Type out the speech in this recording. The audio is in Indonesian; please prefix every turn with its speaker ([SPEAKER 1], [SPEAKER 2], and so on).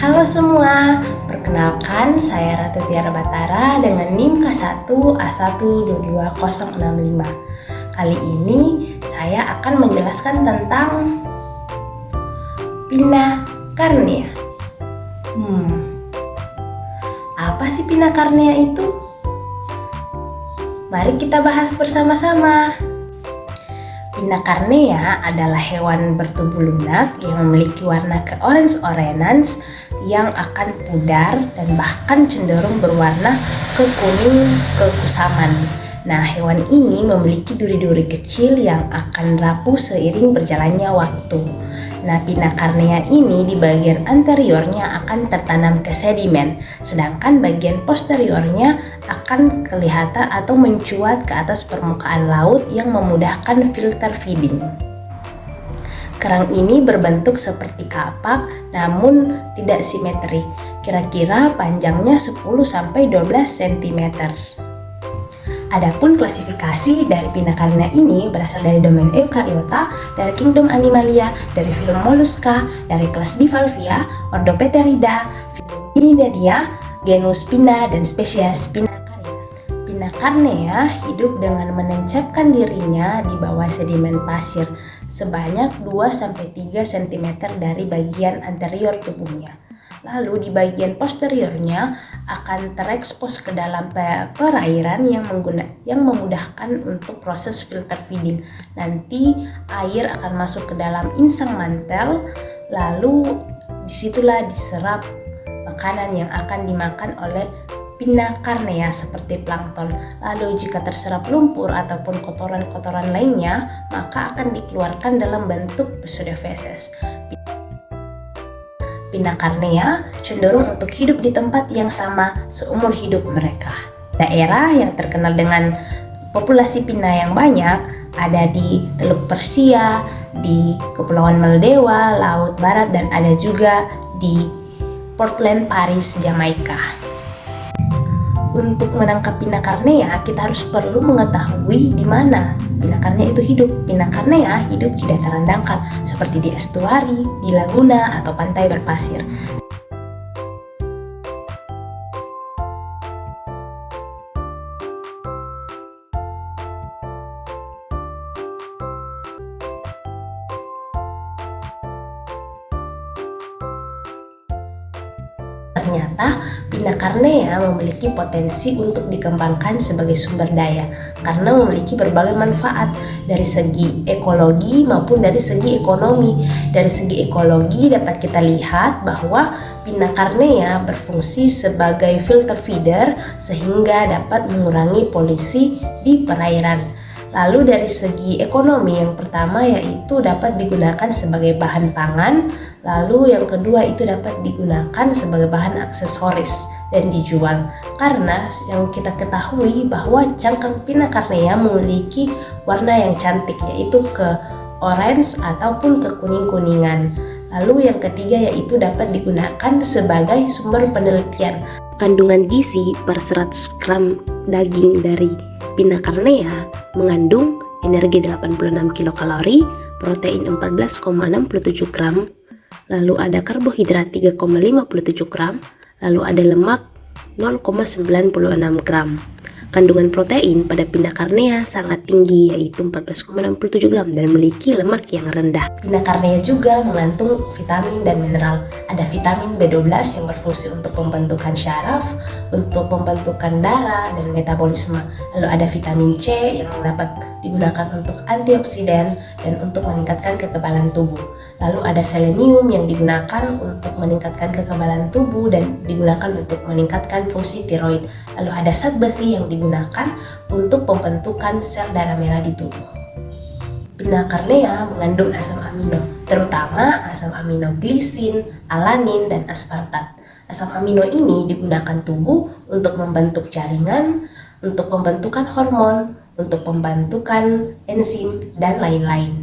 [SPEAKER 1] Halo semua, perkenalkan saya Ratu Tiara Batara dengan NIM K1A1222065. Kali ini saya akan menjelaskan tentang pinna carnea. Apa sih pinna carnea itu? Mari kita bahas bersama-sama. Pinna carnea adalah hewan bertubuh lunak yang memiliki warna ke-orange-orange yang akan pudar dan bahkan cenderung berwarna ke kuning kekusaman. Nah, hewan ini memiliki duri-duri kecil yang akan rapuh seiring berjalannya waktu. Nah, pinna carnea ini di bagian anteriornya akan tertanam ke sedimen, sedangkan bagian posteriornya akan kelihatan atau mencuat ke atas permukaan laut yang memudahkan filter feeding. Kerang ini berbentuk seperti kapak namun tidak simetri, kira-kira panjangnya 10-12 cm. Adapun klasifikasi dari pinna carnea ini berasal dari domain Eukaryota, dari kingdom Animalia, dari filum Mollusca, dari kelas Bivalvia, ordo Pteridida, filum Cnidaria, genus Pinna, dan spesies Pinna carnea. Pinna carnea hidup dengan menancapkan dirinya di bawah sedimen pasir sebanyak 2-3 cm dari bagian anterior tubuhnya. Lalu di bagian posteriornya akan terekspos ke dalam perairan yang memudahkan untuk proses filter feeding. Nanti air akan masuk ke dalam insang mantel, lalu disitulah diserap makanan yang akan dimakan oleh pinna carnea seperti plankton. Lalu jika terserap lumpur ataupun kotoran-kotoran lainnya, maka akan dikeluarkan dalam bentuk pseudofeses. Pinna carnea cenderung untuk hidup di tempat yang sama seumur hidup mereka. Daerah yang terkenal dengan populasi pinna yang banyak ada di Teluk Persia, di Kepulauan Maldewa, Laut Barat, dan ada juga di Portland, Paris, Jamaika. Untuk menangkap pinna carnea, kita harus perlu mengetahui di mana pinna carnea itu hidup. Pinna carnea hidup di dataran dangkal seperti di estuari, di laguna, atau pantai berpasir. Ternyata pinna carnea memiliki potensi untuk dikembangkan sebagai sumber daya karena memiliki berbagai manfaat dari segi ekologi maupun dari segi ekonomi. Dari segi ekologi dapat kita lihat bahwa pinna carnea berfungsi sebagai filter feeder sehingga dapat mengurangi polusi di perairan. Lalu dari segi ekonomi, yang pertama yaitu dapat digunakan sebagai bahan pangan, lalu yang kedua itu dapat digunakan sebagai bahan aksesoris dan dijual. Karena yang kita ketahui bahwa cangkang pinna carnea memiliki warna yang cantik yaitu ke orange ataupun ke kuning-kuningan. Lalu yang ketiga yaitu dapat digunakan sebagai sumber penelitian. Kandungan gizi per 100 gram daging dari pinna carnea mengandung energi 86 kilokalori, protein 14,67 gram, lalu ada karbohidrat 3,57 gram, lalu ada lemak 0,96 gram. Kandungan protein pada pinna carnea sangat tinggi yaitu 14,67 gram dan memiliki lemak yang rendah. Pinna carnea juga mengandung vitamin dan mineral. Ada vitamin B12 yang berfungsi untuk pembentukan syaraf, untuk pembentukan darah dan metabolisme. Lalu ada vitamin C yang dapat digunakan untuk antioksidan dan untuk meningkatkan kekebalan tubuh. Lalu ada selenium yang digunakan untuk meningkatkan kekebalan tubuh dan digunakan untuk meningkatkan fungsi tiroid. Lalu ada zat besi yang digunakan untuk pembentukan sel darah merah di tubuh. Pinna carnea mengandung asam amino, terutama asam amino glisin, alanin, dan aspartat. Asam amino ini digunakan tubuh untuk membentuk jaringan, untuk pembentukan hormon, untuk pembentukan enzim, dan lain-lain.